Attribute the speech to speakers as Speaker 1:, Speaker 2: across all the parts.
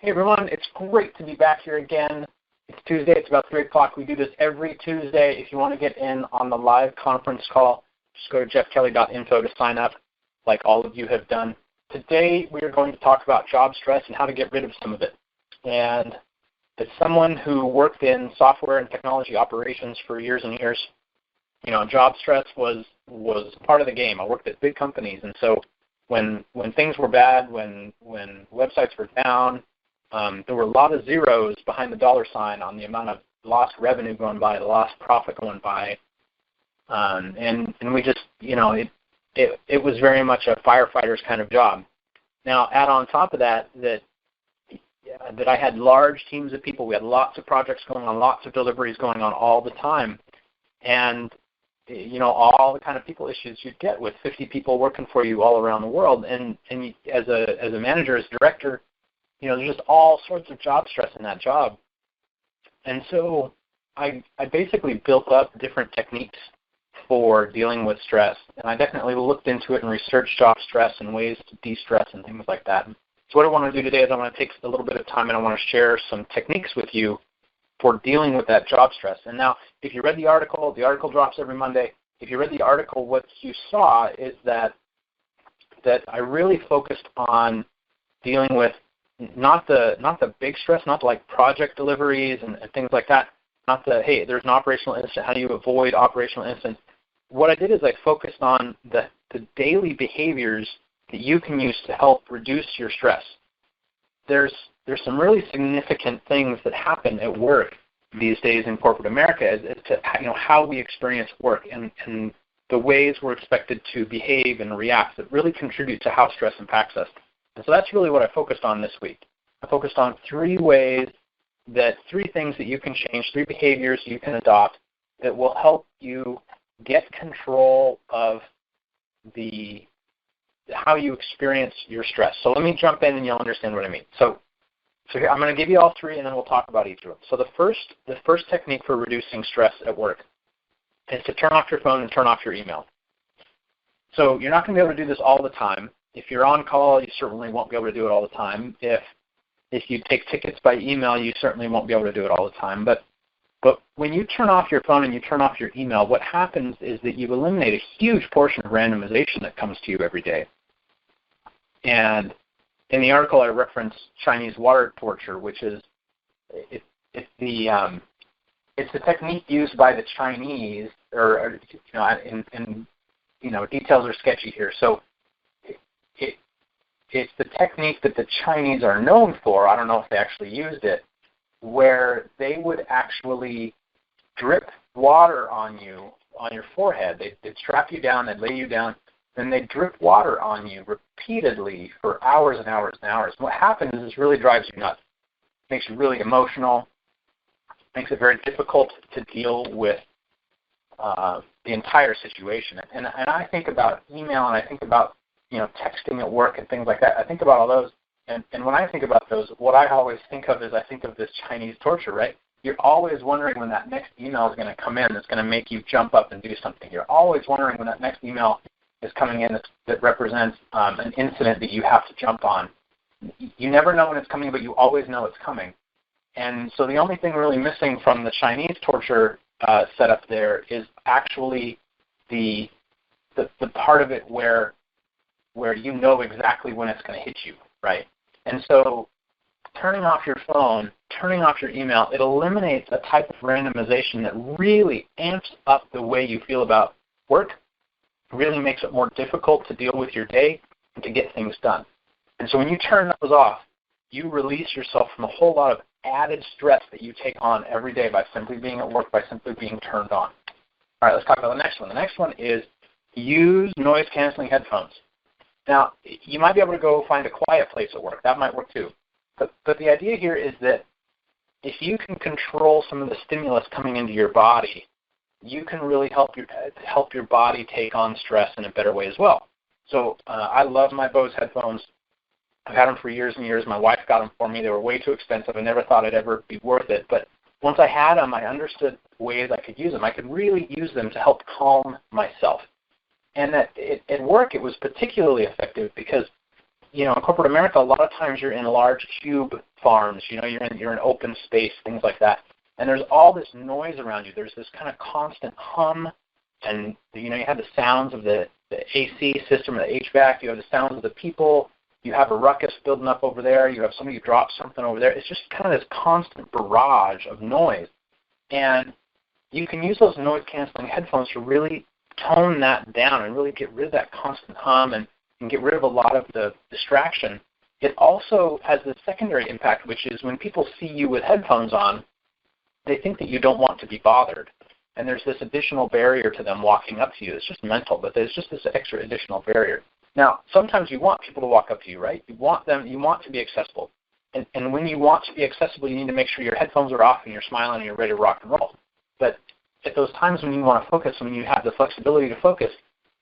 Speaker 1: Hey everyone, it's great to be back here again. It's Tuesday, it's about 3 o'clock. We do this every Tuesday. If you want to get in on the live conference call, just go to jeffkelly.info to sign up, like all of you have done. Today we are going to talk about job stress and how to get rid of some of it. And as someone who worked in software and technology operations for years and years, job stress was part of the game. I worked at big companies, and so when things were bad, when websites were down, there were a lot of zeros behind the dollar sign on the amount of lost revenue going by, the lost profit going by, and we just, it was very much a firefighter's kind of job. Now, add on top of that I had large teams of people. We had lots of projects going on, lots of deliveries going on all the time, and all the kind of people issues you'd get with 50 people working for you all around the world, and you, as a manager, as director, there's just all sorts of job stress in that job. And so I basically built up different techniques for dealing with stress, and I definitely looked into it and researched job stress and ways to de-stress and things like that. So what I want to do today is I want to take a little bit of time and I want to share some techniques with you for dealing with that job stress. And now, if you read the article drops every Monday. If you read the article, what you saw is that I really focused on dealing with not the big stress, not like project deliveries and things like that, not the, hey, there's an operational incident, how do you avoid operational incidents? What I did is I focused on the daily behaviors that you can use to help reduce your stress. There's some really significant things that happen at work these days in corporate America as to how we experience work and the ways we're expected to behave and react that really contribute to how stress impacts us. And so that's really what I focused on this week. I focused on three things that you can change, 3 behaviors you can adopt that will help you get control of how you experience your stress. So let me jump in and you'll understand what I mean. So here, I'm going to give you all 3 and then we'll talk about each of them. So the first technique for reducing stress at work is to turn off your phone and turn off your email. So you're not going to be able to do this all the time. If you're on call, you certainly won't be able to do it all the time. If you take tickets by email, you certainly won't be able to do it all the time. But when you turn off your phone and you turn off your email, what happens is that you eliminate a huge portion of randomization that comes to you every day. And in the article, I referenced Chinese water torture, which is it's the technique used by the Chinese, or details are sketchy here. So it's the technique that the Chinese are known for. I don't know if they actually used it, where they would actually drip water on you, on your forehead. They'd strap you down, they'd lay you down, then they'd drip water on you repeatedly for hours and hours and hours. What happens is this really drives you nuts. It makes you really emotional, makes it very difficult to deal with the entire situation. And I think about email and I think about texting at work and things like that. I think about all those, and when I think about those, what I always think of is I think of this Chinese torture, right? You're always wondering when that next email is going to come in that's going to make you jump up and do something. You're always wondering when that next email is coming in that represents an incident that you have to jump on. You never know when it's coming, but you always know it's coming. And so the only thing really missing from the Chinese torture setup there is actually the part of it where you know exactly when it's going to hit you, right? And so turning off your phone, turning off your email, it eliminates a type of randomization that really amps up the way you feel about work, really makes it more difficult to deal with your day and to get things done. And so when you turn those off, you release yourself from a whole lot of added stress that you take on every day by simply being at work, by simply being turned on. All right, let's talk about the next one. The next one is use noise-canceling headphones. Now, you might be able to go find a quiet place at work. That might work too. But the idea here is that if you can control some of the stimulus coming into your body, you can really help your body take on stress in a better way as well. So I love my Bose headphones. I've had them for years and years. My wife got them for me. They were way too expensive. I never thought it'd ever be worth it. But once I had them, I understood ways I could use them. I could really use them to help calm myself. And at work, it was particularly effective because in corporate America, a lot of times you're in large cube farms. You're in open space, things like that. And there's all this noise around you. There's this kind of constant hum, and you have the sounds of the AC system, the HVAC. You have the sounds of the people. You have a ruckus building up over there. You have somebody drop something over there. It's just kind of this constant barrage of noise. And you can use those noise-canceling headphones to really tone that down and really get rid of that constant hum and get rid of a lot of the distraction. It also has the secondary impact, which is when people see you with headphones on, they think that you don't want to be bothered. And there's this additional barrier to them walking up to you. It's just mental, but there's just this extra additional barrier. Now, sometimes you want people to walk up to you, right? You want to be accessible. And when you want to be accessible, you need to make sure your headphones are off and you're smiling and you're ready to rock and roll. But at those times when you want to focus, when you have the flexibility to focus,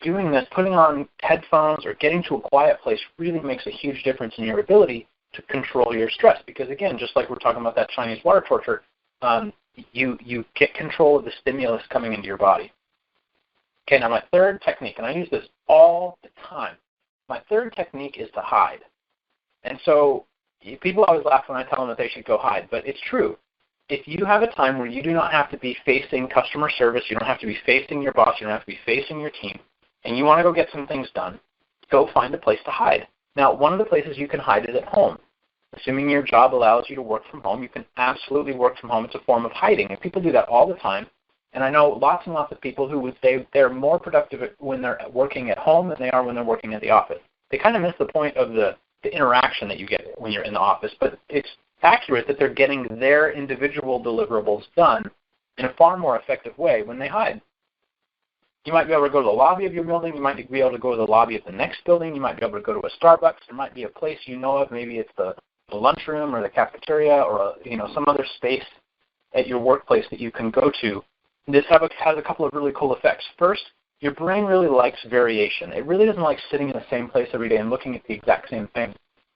Speaker 1: doing this, putting on headphones or getting to a quiet place really makes a huge difference in your ability to control your stress. Because again, just like we're talking about that Chinese water torture, you get control of the stimulus coming into your body. Okay, now my third technique, and I use this all the time, my third technique is to hide. And so people always laugh when I tell them that they should go hide, but it's true. If you have a time where you do not have to be facing customer service, you don't have to be facing your boss, you don't have to be facing your team, and you want to go get some things done, go find a place to hide. Now, one of the places you can hide is at home. Assuming your job allows you to work from home, you can absolutely work from home. It's a form of hiding, and people do that all the time. And I know lots and lots of people who would say they're more productive when they're working at home than they are when they're working at the office. They kind of miss the point of the interaction that you get when you're in the office, but it's accurate that they're getting their individual deliverables done in a far more effective way when they hide. You might be able to go to the lobby of your building. You might be able to go to the lobby of the next building. You might be able to go to a Starbucks. There might be a place you know of. Maybe it's the lunchroom or the cafeteria or some other space at your workplace that you can go to. This has a couple of really cool effects. First, your brain really likes variation. It really doesn't like sitting in the same place every day and looking at the exact same thing.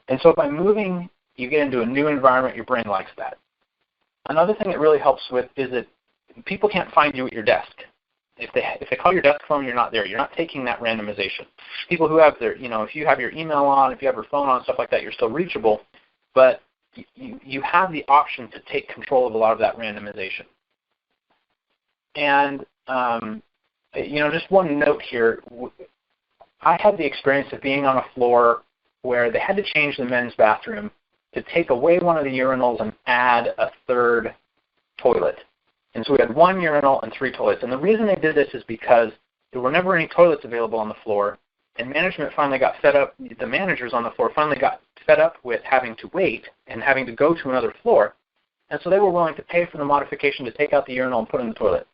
Speaker 1: And so by moving, you get into a new environment, your brain likes that. Another thing it really helps with is that people can't find you at your desk. If they call your desk phone, you're not there. You're not taking that randomization. People who have their, if you have your email on, if you have your phone on, stuff like that, you're still reachable. But you have the option to take control of a lot of that randomization. And, just one note here. I had the experience of being on a floor where they had to change the men's bathroom to take away one of the urinals and add a third toilet. And so we had one urinal and 3 toilets. And the reason they did this is because there were never any toilets available on the floor, and management finally got fed up, the managers on the floor finally got fed up with having to wait and having to go to another floor. And so they were willing to pay for the modification to take out the urinal and put in the toilet.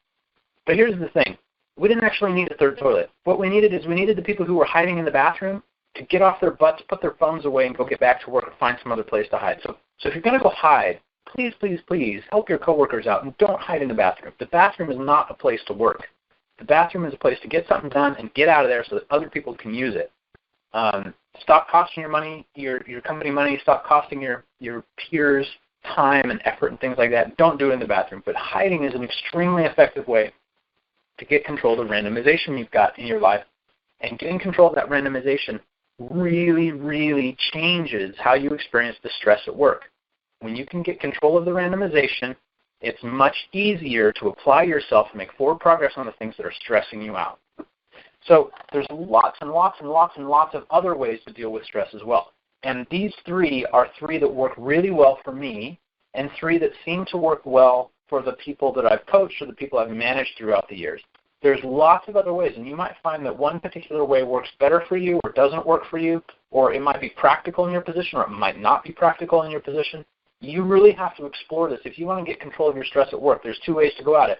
Speaker 1: But here's the thing. We didn't actually need a third toilet. What we needed is we needed the people who were hiding in the bathroom to get off their butts, put their phones away, and go get back to work and find some other place to hide. So if you're going to go hide, please, please, please help your coworkers out and don't hide in the bathroom. The bathroom is not a place to work. The bathroom is a place to get something done and get out of there so that other people can use it. Stop costing your money, your company money. Stop costing your peers time and effort and things like that. Don't do it in the bathroom. But hiding is an extremely effective way to get control of the randomization you've got in your life. And getting control of that randomization really, really changes how you experience the stress at work. When you can get control of the randomization, it's much easier to apply yourself and make forward progress on the things that are stressing you out. So there's lots and lots and lots and lots of other ways to deal with stress as well. And these 3 are 3 that work really well for me and 3 that seem to work well for the people that I've coached or the people I've managed throughout the years. There's lots of other ways, and you might find that one particular way works better for you or doesn't work for you, or it might be practical in your position or it might not be practical in your position. You really have to explore this. If you want to get control of your stress at work, there's 2 ways to go at it.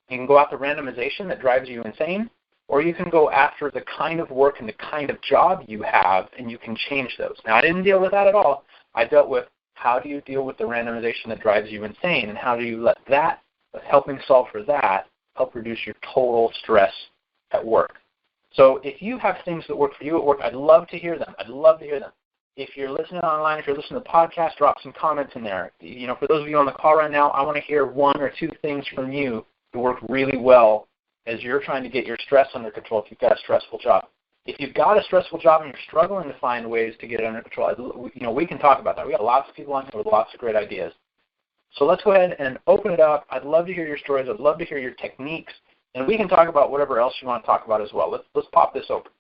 Speaker 1: You can go after randomization that drives you insane, or you can go after the kind of work and the kind of job you have, and you can change those. Now, I didn't deal with that at all. I dealt with how do you deal with the randomization that drives you insane, and how do you let that, helping solve for that, help reduce your total stress at work. So if you have things that work for you at work, I'd love to hear them. I'd love to hear them. If you're listening online, if you're listening to the podcast, drop some comments in there. For those of you on the call right now, I want to hear 1 or 2 things from you that work really well as you're trying to get your stress under control if you've got a stressful job. If you've got a stressful job and you're struggling to find ways to get it under control, we can talk about that. We got lots of people on here with lots of great ideas. So let's go ahead and open it up. I'd love to hear your stories. I'd love to hear your techniques. And we can talk about whatever else you want to talk about as well. Let's pop this open.